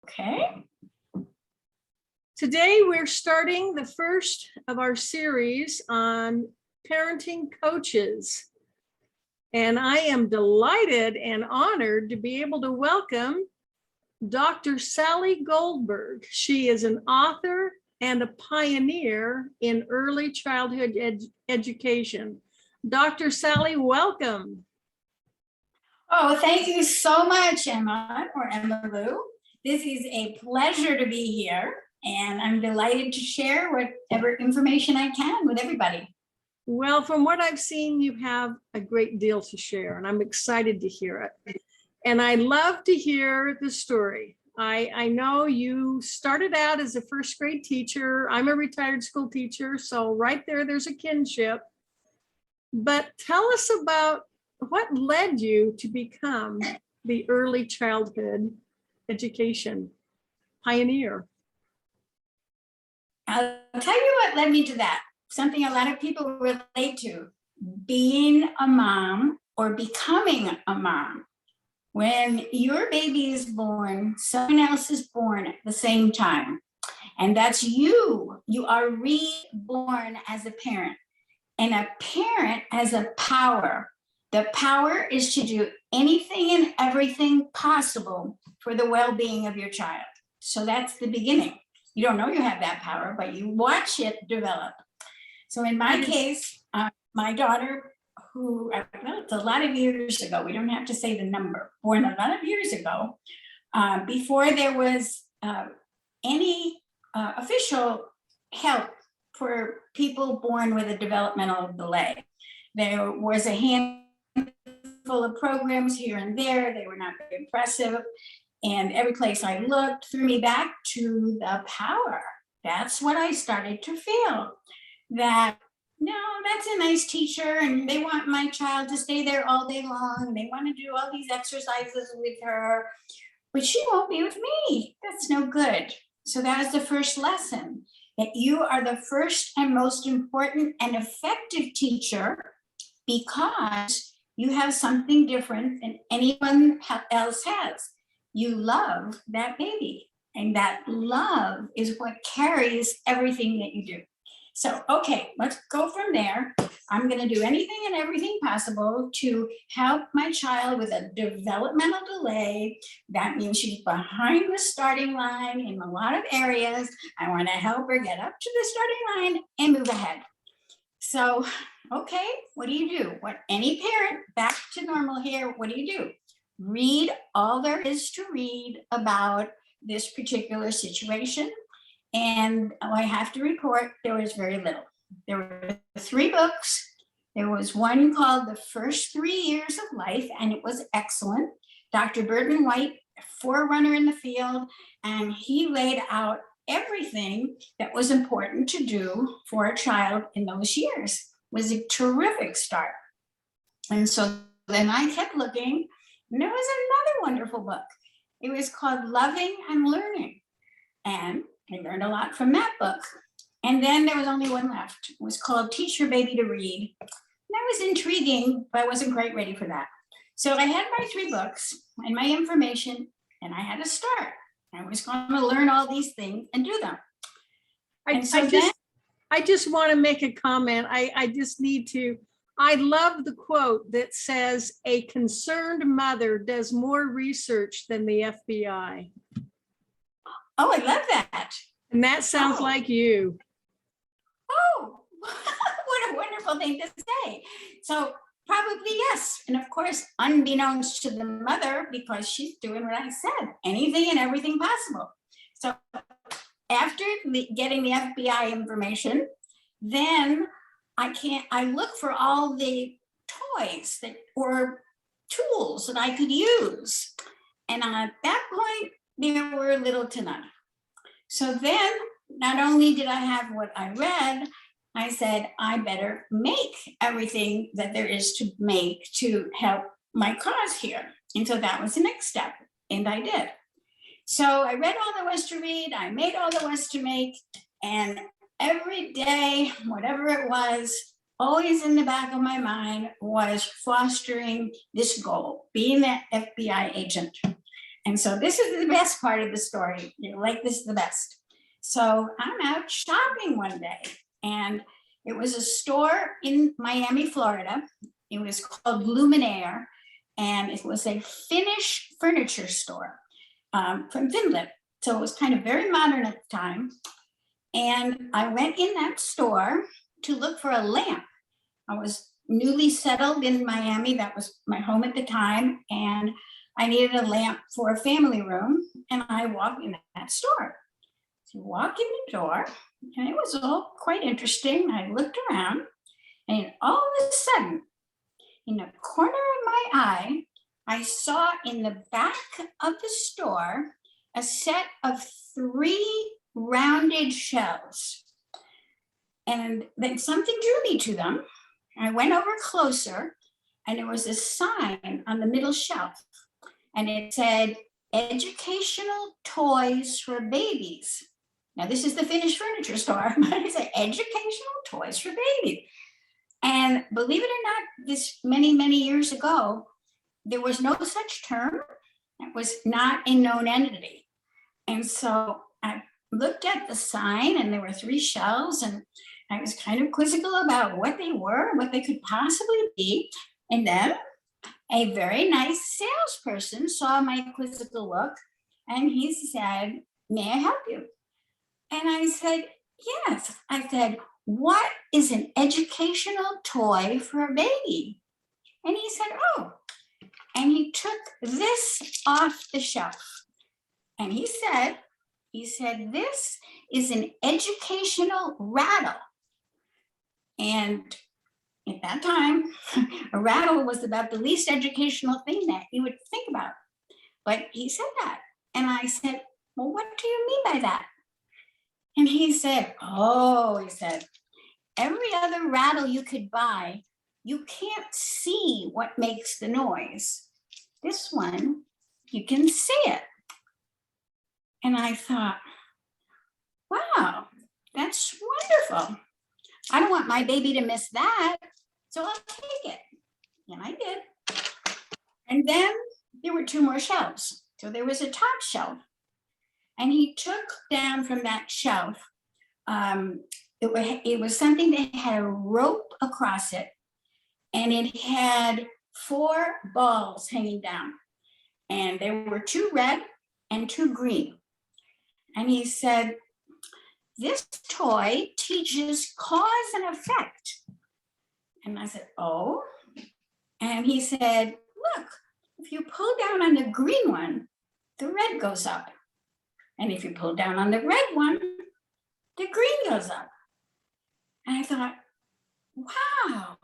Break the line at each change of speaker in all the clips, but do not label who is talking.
Okay.
Today, we're starting the first of our series on parenting coaches. And I am delighted and honored to be able to welcome Dr. Sally Goldberg. She is an author and a pioneer in early childhood education. Dr. Sally, welcome.
Oh, thank you so much, Emma or Emma Lou. This is a pleasure to be here, and I'm delighted to share whatever information I can with everybody.
Well, from what I've seen, you have a great deal to share, and I'm excited to hear it. And I love to hear the story. I know you started out as a first grade teacher. I'm a retired school teacher, so right there's a kinship. But tell us about what led you to become the early childhood education pioneer.
I'll tell you what led me to that. Something a lot of people relate to, being a mom or becoming a mom. When your baby is born, someone else is born at the same time. And that's you. You are reborn as a parent. And a parent has a power. The power is to do anything and everything possible for the well-being of your child. So that's the beginning. You don't know you have that power, but you watch it develop. So in my case, my daughter, who, well, it's a lot of years ago, we don't have to say the number, born a lot of years ago, before there was any official help for people born with a developmental delay. There was a handful of programs here and there. They were not very impressive. And every place I looked threw me back to the power. That's what I started to feel. That, no, that's a nice teacher and they want my child to stay there all day long. They want to do all these exercises with her, but she won't be with me. That's no good. So that was the first lesson, that you are the first and most important and effective teacher because you have something different than anyone else has. You love that baby, and that love is what carries everything that you do. So, okay, let's go from there. I'm going to do anything and everything possible to help my child with a developmental delay. That means she's behind the starting line in a lot of areas. I want to help her get up to the starting line and move ahead. So, okay, what do you do? What any parent, back to normal here, what do? Read all there is to read about this particular situation. And I have to report there was very little. There were 3 books. There was one called The First 3 Years of Life, and it was excellent. Dr. Burton White, forerunner in the field, and he laid out everything that was important to do for a child in those years. It was a terrific start. And so then I kept looking, and there was another wonderful book. It was called Loving and Learning. And I learned a lot from that book. And then there was only one left. It was called Teach Your Baby to Read. And that was intriguing, but I wasn't quite ready for that. So I had my 3 books and my information, and I had to start. I was going to learn all these things and do them.
I just want to make a comment. I love the quote that says, a concerned mother does more research than the FBI.
Oh, I love that.
And that sounds like you.
Oh, what a wonderful thing to say. So probably yes. And of course, unbeknownst to the mother, because she's doing what I said, anything and everything possible. So after getting the FBI information, then I look for all the toys or tools that I could use. And at that point, there were little to none. So then, not only did I have what I read, I said, I better make everything that there is to make to help my cause here. And so that was the next step, and I did. So I read all there was to read, I made all there was to make, and every day, whatever it was, always in the back of my mind was fostering this goal, being that FBI agent. And so this is the best part of the story. You like this is the best. So I'm out shopping one day, and it was a store in Miami, Florida. It was called Luminaire, and it was a Finnish furniture store from Finland. So it was kind of very modern at the time. And I went in that store to look for a lamp. I was newly settled in Miami. That was my home at the time. And I needed a lamp for a family room. And I walked in that store. So I walked in the door, and it was all quite interesting. I looked around, and all of a sudden, in the corner of my eye, I saw in the back of the store a set of 3 rounded shelves. And then something drew me to them. I went over closer, and there was a sign on the middle shelf, and it said, "Educational toys for babies." Now, this is the Finnish furniture store, but it said educational toys for babies. And believe it or not, this many, many years ago, there was no such term. It was not a known entity. And so I looked at the sign, and there were 3 shelves, and I was kind of quizzical about what they were, what they could possibly be. And then a very nice salesperson saw my quizzical look, and he said, "May I help you?" And I said, "Yes." I said, "What is an educational toy for a baby?" And he said, "Oh." And he took this off the shelf. And he said, "This is an educational rattle." And at that time, a rattle was about the least educational thing that you would think about. But he said that. And I said, "Well, what do you mean by that?" And he said, "Oh," he said, "every other rattle you could buy, you can't see what makes the noise. This one, you can see it." And I thought, wow, that's wonderful. I don't want my baby to miss that, so I'll take it. And I did. And then there were 2 more shelves. So there was a top shelf. And he took down from that shelf, it was something that had a rope across it, and it had 4 balls hanging down. And there were 2 red and 2 green. And he said, "This toy teaches cause and effect." And I said, "Oh." And he said, "Look, if you pull down on the green one, the red goes up. And if you pull down on the red one, the green goes up." And I thought, wow,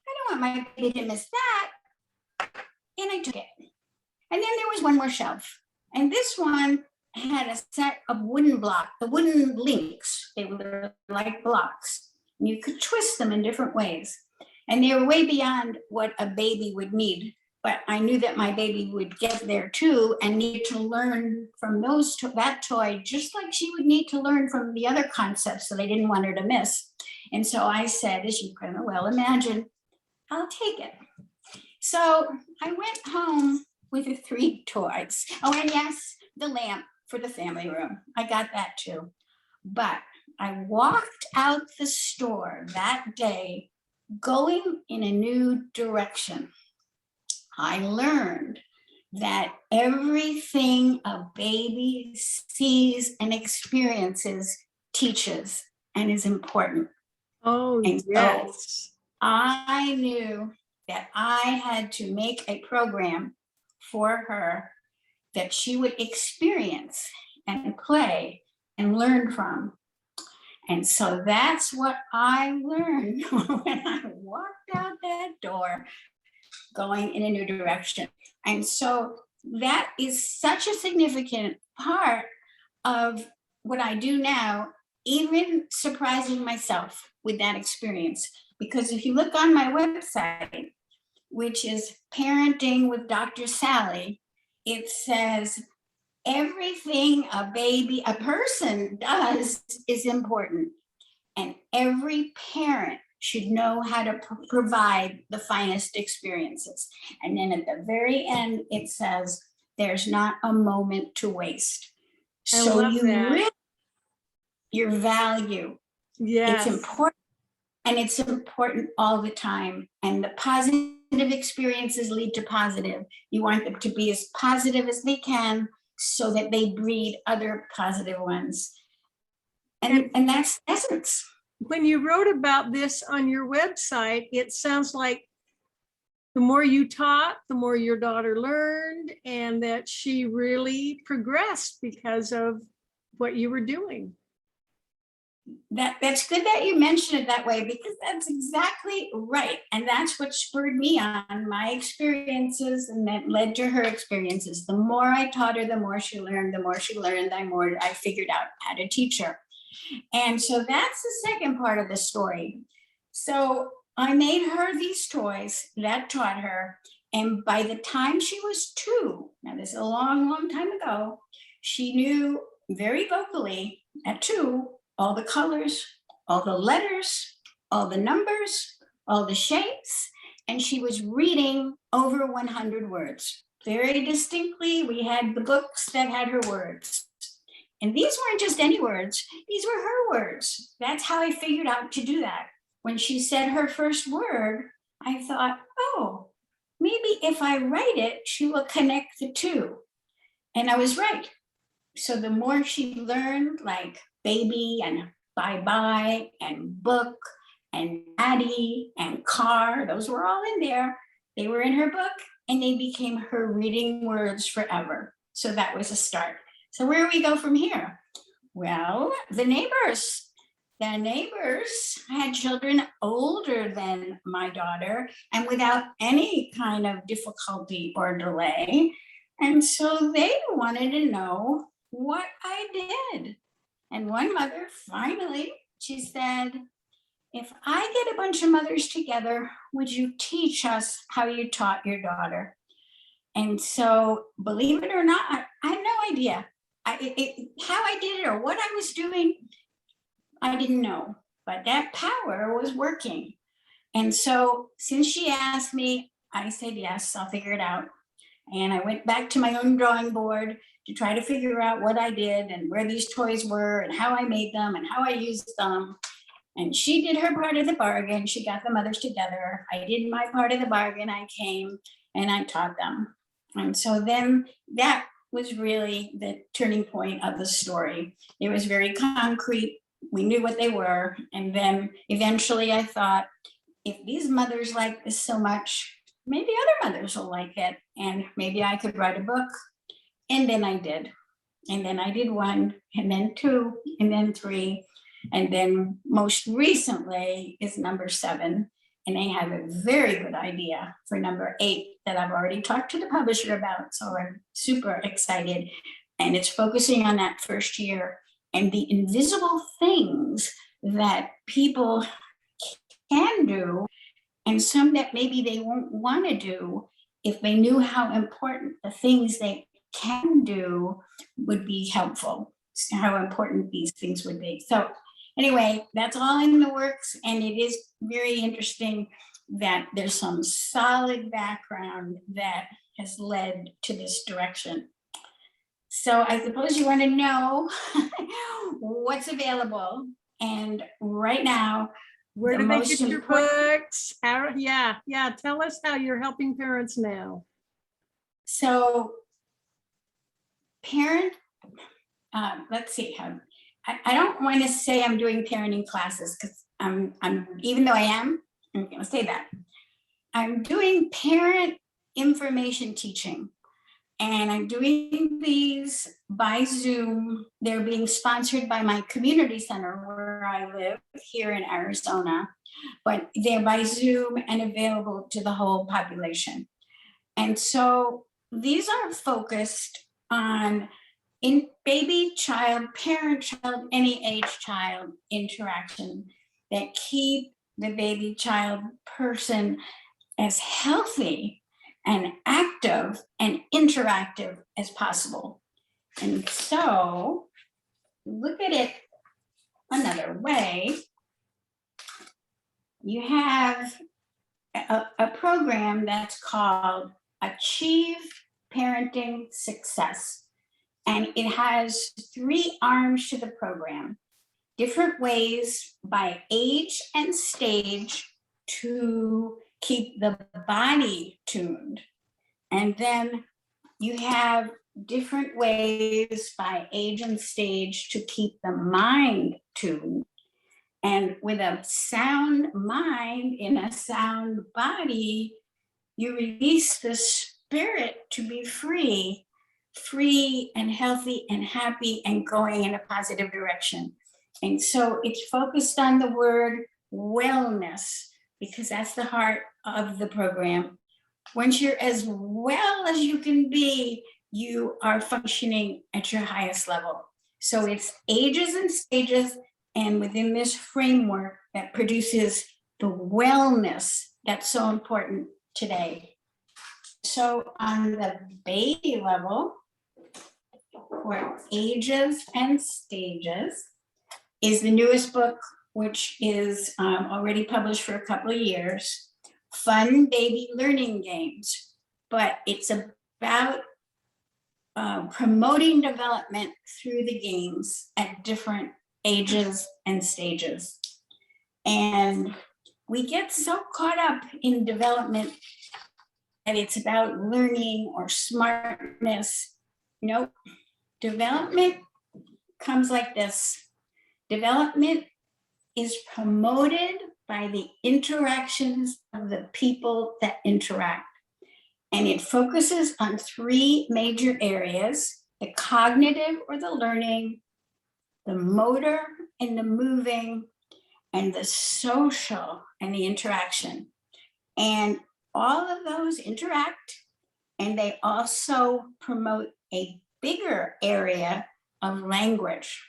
I don't want my baby to miss that. And I took it. And then there was 1 more shelf. And this one had a set of wooden blocks, the wooden links. They were like blocks. And you could twist them in different ways. And they were way beyond what a baby would need. But I knew that my baby would get there too, and need to learn from that toy, just like she would need to learn from the other concepts that I didn't want her to miss. And so I said, as you can well imagine, "I'll take it." So I went home with the 3 toys. Oh, and yes, the lamp for the family room. I got that too. But I walked out the store that day going in a new direction. I learned that everything a baby sees and experiences teaches and is important.
Oh,
And so
yes.
I knew that I had to make a program for her that she would experience and play and learn from. And so that's what I learned when I walked out that door going in a new direction. And so that is such a significant part of what I do now, even surprising myself with that experience. Because if you look on my website, which is Parenting with Dr. Sally, it says everything a person does is important. And every parent should know how to provide the finest experiences. And then at the very end, it says, there's not a moment to waste.
I
So
love
you
that.
really, your value, it's
Yes.
important, and it's important all the time. And the positive experiences lead to positive. You want them to be as positive as they can so that they breed other positive ones. And that's essence.
When you wrote about this on your website, it sounds like the more you taught, the more your daughter learned, and that she really progressed because of what you were doing.
That's good that you mentioned it that way, because that's exactly right. And that's what spurred me on, my experiences, and that led to her experiences. The more I taught her, the more she learned, the more I figured out how to teach her. And so that's the second part of the story. So I made her these toys that taught her. And by the time she was 2, now this is a long, long time ago, she knew very vocally at 2 all the colors, all the letters, all the numbers, all the shapes, and she was reading over 100 words. Very distinctly, we had the books that had her words. And these weren't just any words, these were her words. That's how I figured out to do that. When she said her first word, I thought, oh, maybe if I write it, she will connect the 2. And I was right. So the more she learned, like baby and bye-bye and book and daddy and car, those were all in there. They were in her book, and they became her reading words forever. So that was a start. So where do we go from here? Well, the neighbors had children older than my daughter and without any kind of difficulty or delay. And so they wanted to know what I did. And one mother finally, she said, if I get a bunch of mothers together, would you teach us how you taught your daughter? And so, believe it or not, I have no idea how I did it or what I was doing. I didn't know, but that power was working. And so, since she asked me, I said, yes, I'll figure it out. And I went back to my own drawing board to try to figure out what I did and where these toys were and how I made them and how I used them. And she did her part of the bargain. She got the mothers together. I did my part of the bargain. I came and I taught them. And so then that was really the turning point of the story. It was very concrete. We knew what they were. And then eventually I thought, if these mothers like this so much, maybe other mothers will like it, and maybe I could write a book. And then I did. And then I did 1, and then 2, and then 3. And then most recently is number 7. And I have a very good idea for number 8 that I've already talked to the publisher about. So I'm super excited. And it's focusing on that first year and the invisible things that people can do, and some that maybe they won't want to do if they knew how important the things they can do would be helpful, how important these things would be. So anyway, that's all in the works, and it is very interesting that there's some solid background that has led to this direction. So I suppose you want to know what's available. And right now,
where do they get your books? How, yeah. Tell us how you're helping parents now.
So let's see how, I don't want to say I'm doing parenting classes, because I'm even though I'm going to say that. I'm doing parent information teaching, and I'm doing these by Zoom. They're being sponsored by my community center where I live here in Arizona, but they're by Zoom and available to the whole population. And so these are focused on in baby, child, parent, child, any age child interaction that keep the baby, child, person as healthy and active and interactive as possible. And so look at it another way. You have a program that's called Achieve parenting success. And it has 3 arms to the program, different ways by age and stage to keep the body tuned. And then you have different ways by age and stage to keep the mind tuned. And with a sound mind in a sound body, you release the spirit to be free and healthy and happy and going in a positive direction. And so it's focused on the word wellness, because that's the heart of the program. Once you're as well as you can be, you are functioning at your highest level. So it's ages and stages, and within this framework that produces the wellness that's so important today. So on the baby level, for ages and stages, is the newest book, which is already published for a couple of years, Fun Baby Learning Games. But it's about promoting development through the games at different ages and stages. And we get so caught up in development that it's about learning or smartness. Nope. Development comes like this. Development is promoted by the interactions of the people that interact. And it focuses on 3 major areas: the cognitive or the learning, the motor and the moving, and the social and the interaction. And all of those interact, and they also promote a bigger area of language.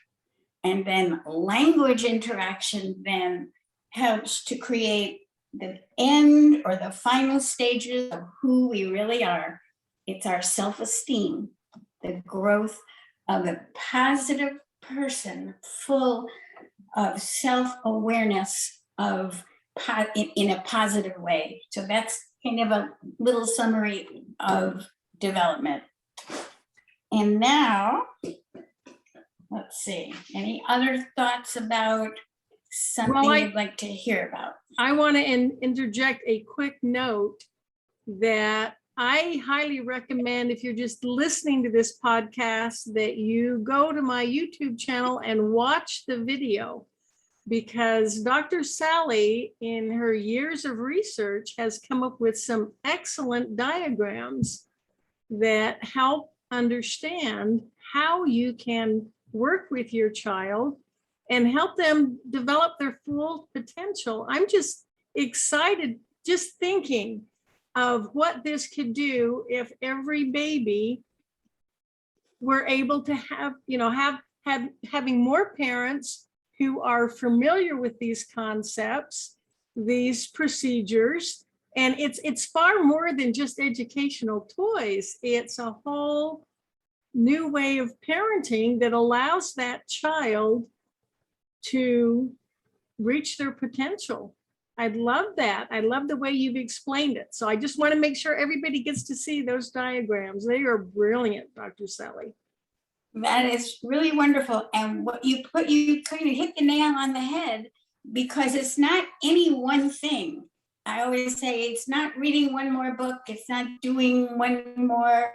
And then language interaction then helps to create the end or the final stages of who we really are. It's our self-esteem, the growth of a positive person full of self-awareness of in a positive way. So that's kind of a little summary of development. And now, let's see, any other thoughts about something you'd like to hear about?
I want to interject a quick note that I highly recommend, if you're just listening to this podcast, that you go to my YouTube channel and watch the video, because Dr. Sally, in her years of research, has come up with some excellent diagrams that help understand how you can work with your child and help them develop their full potential. I'm just excited just thinking of what this could do if every baby were able to have, having more parents who are familiar with these concepts, these procedures. And it's far more than just educational toys. It's a whole new way of parenting that allows that child to reach their potential. I love that. I love the way you've explained it. So I just want to make sure everybody gets to see those diagrams. They are brilliant, Dr. Sally.
That is really wonderful. And what you kind of hit the nail on the head, because it's not any one thing. I always say it's not reading one more book. It's not doing one more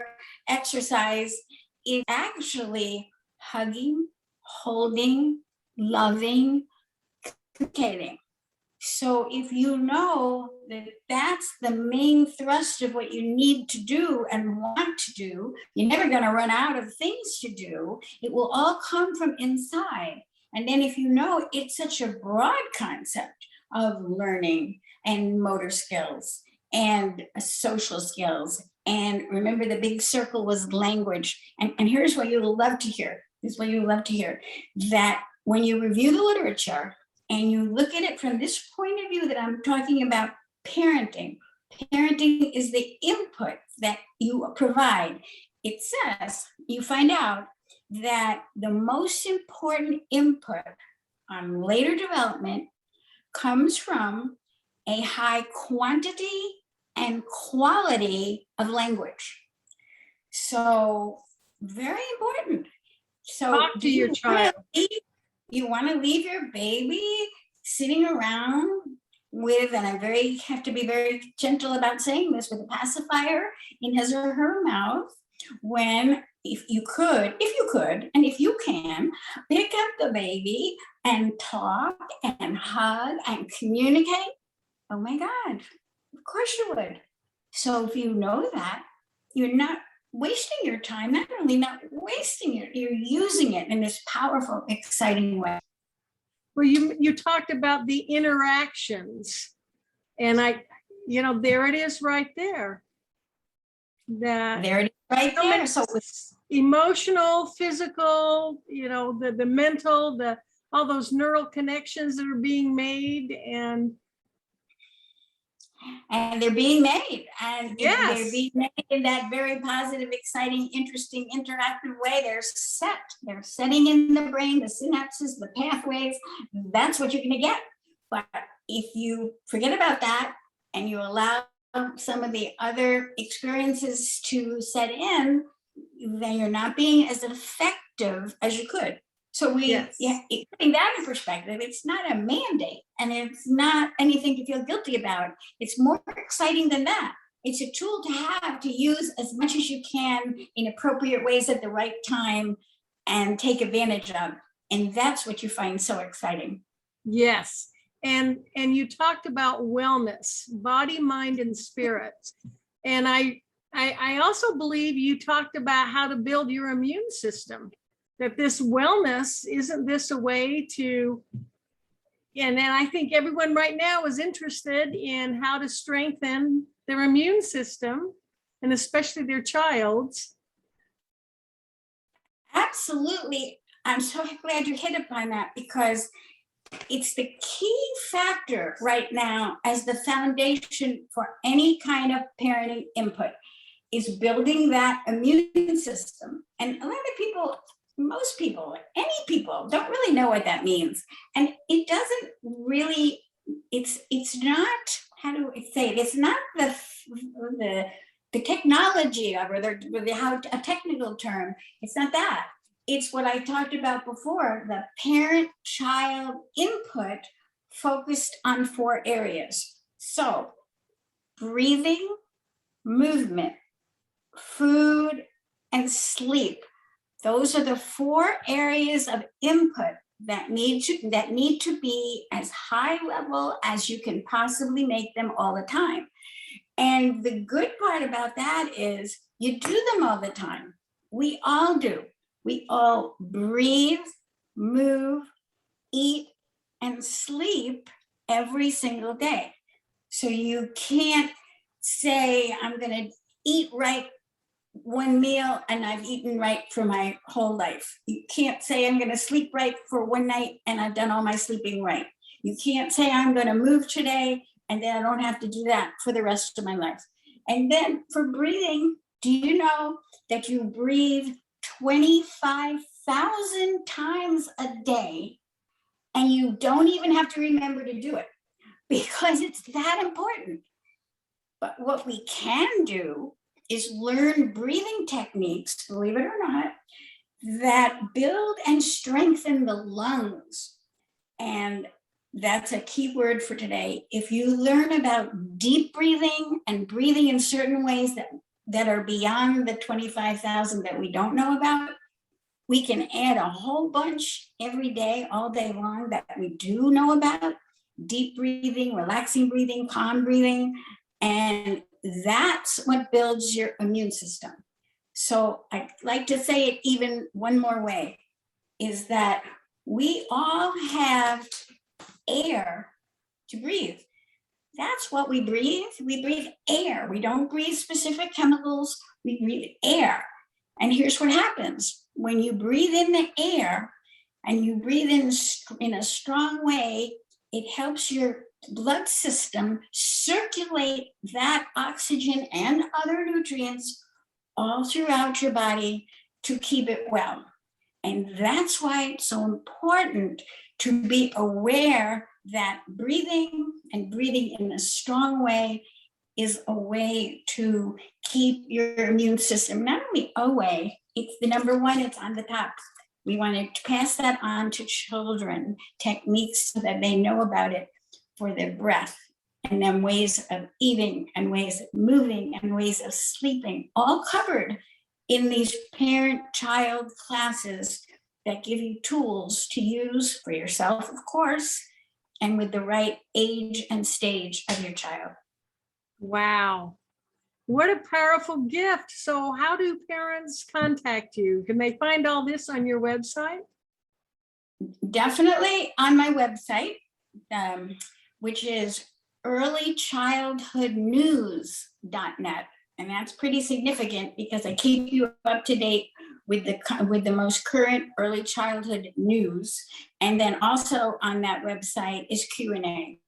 exercise. It's actually hugging, holding, loving, communicating. So if you know that that's the main thrust of what you need to do and want to do, you're never going to run out of things to do. It will all come from inside. And then if you know it's such a broad concept of learning and motor skills and social skills. And remember, the big circle was language. And here's what you'll love to hear. This is what you'll love to hear, that when you review the literature and you look at it from this point of view that I'm talking about, parenting is the input that you provide. It says, you find out that the most important input on later development comes from a high quantity and quality of language. So very important. So
Talk to your child.
You want to leave your baby sitting around with, and have to be very gentle about saying this, with a pacifier in his or her mouth, when if you could, and if you can, pick up the baby and talk and hug and communicate. Oh my God, of course you would. So if you know that, you're not wasting your time, not only not wasting it, you're using it in this powerful, exciting way.
Well, you talked about the interactions, and there it is right there.
There it is right there. So
emotional, physical, the mental, all those neural connections that are being made, and
they're being made, and
yes,
they're being made in that very positive, exciting, interesting, interactive way. They're setting in the brain the synapses, the pathways. That's what you're going to get. But if you forget about that and you allow some of the other experiences to set in, then you're not being as effective as you could. So putting that in perspective, it's not a mandate, and it's not anything to feel guilty about. It's more exciting than that. It's a tool to have to use as much as you can in appropriate ways at the right time and take advantage of. And that's what you find so exciting.
Yes. And you talked about wellness, body, mind, and spirit. And I also believe you talked about how to build your immune system, that this wellness isn't this a way to, and then I think everyone right now is interested in how to strengthen their immune system, and especially their child's.
Absolutely. I'm so glad you hit upon that, because it's the key factor right now as the foundation for any kind of parenting input, is building that immune system. And a lot of people, most people, any people, don't really know what that means. And it doesn't really, it's not, how do I say it? It's not the technology of it, or how a technical term. It's not that. It's what I talked about before, the parent-child input focused on 4 areas. So breathing, movement, food, and sleep. Those are the 4 areas of input that need to be as high level as you can possibly make them all the time. And the good part about that is you do them all the time. We all do. We all breathe, move, eat, and sleep every single day. So you can't say, I'm going to eat right one meal and I've eaten right for my whole life. You can't say, I'm going to sleep right for one night and I've done all my sleeping right. You can't say, I'm going to move today and then I don't have to do that for the rest of my life. And then for breathing, do you know that you breathe 25,000 times a day, and you don't even have to remember to do it, because it's that important. But what we can do is learn breathing techniques, believe it or not, that build and strengthen the lungs. And that's a key word for today. If you learn about deep breathing and breathing in certain ways that are beyond the 25,000 that we don't know about, we can add a whole bunch every day, all day long, that we do know about. Deep breathing, relaxing breathing, calm breathing. And that's what builds your immune system. So I'd like to say it even one more way, is that we all have air to breathe. That's what we breathe. We breathe air. We don't breathe specific chemicals. We breathe air. And here's what happens. When you breathe in the air and you breathe in a strong way, it helps your blood system circulate that oxygen and other nutrients all throughout your body to keep it well. And that's why it's so important to be aware that breathing and breathing in a strong way is a way to keep your immune system, not only a way, it's the number one, it's on the top. We want to pass that on to children, techniques so that they know about it for their breath, and then ways of eating and ways of moving and ways of sleeping, all covered in these parent-child classes that give you tools to use for yourself, of course, and with the right age and stage of your child.
Wow. What a powerful gift. So how do parents contact you? Can they find all this on your website?
Definitely on my website, which is earlychildhoodnews.net. And that's pretty significant because I keep you up to date with the most current early childhood news. And then also on that website is Q&A.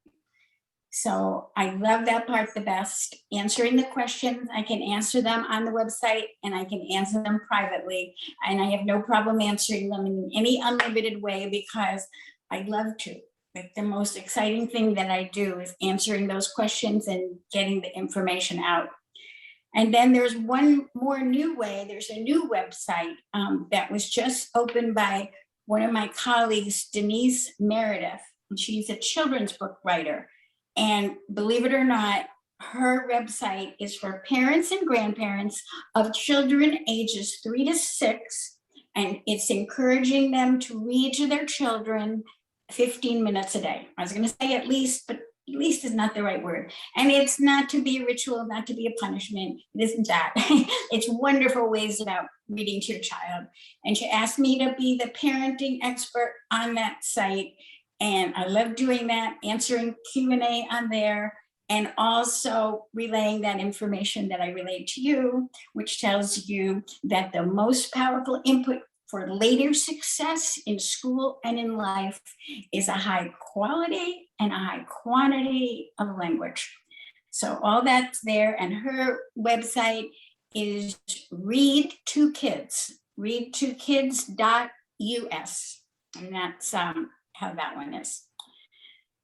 So I love that part the best. Answering the questions, I can answer them on the website and I can answer them privately. And I have no problem answering them in any unlimited way because I love to. But the most exciting thing that I do is answering those questions and getting the information out. And then there's one more new way. There's a new website that was just opened by one of my colleagues, Denise Meredith. And she's a children's book writer. And believe it or not, her website is for parents and grandparents of children ages 3 to 6. And it's encouraging them to read to their children 15 minutes a day. I was going to say at least, but at least is not the right word. And it's not to be a ritual, not to be a punishment. It isn't that. It's wonderful ways about reading to your child. And she asked me to be the parenting expert on that site. And I love doing that, answering Q&A on there, and also relaying that information that I relayed to you, which tells you that the most powerful input for later success in school and in life is a high quality and a high quantity of language. So all that's there, and her website is read2kids, read2kids.us, and that's how that one is.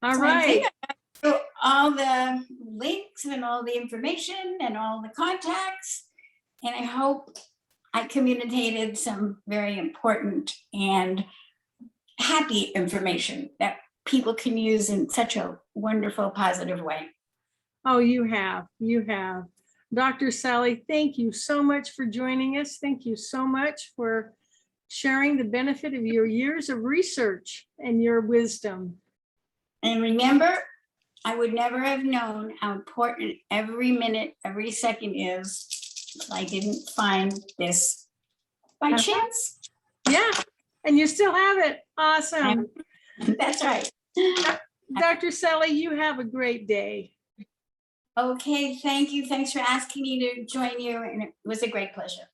All
So
right.
all the links and all the information and all the contacts, and I hope I communicated some very important and happy information that people can use in such a wonderful, positive way.
Oh, you have. Dr. Sally, thank you so much for joining us. Thank you so much for sharing the benefit of your years of research and your wisdom.
And remember, I would never have known how important every minute, every second is if I didn't find this by chance.
Yeah, and you still have it. Awesome.
That's right.
Dr. Sally, you have a great day.
Okay, thank you. Thanks for asking me to join you, and it was a great pleasure.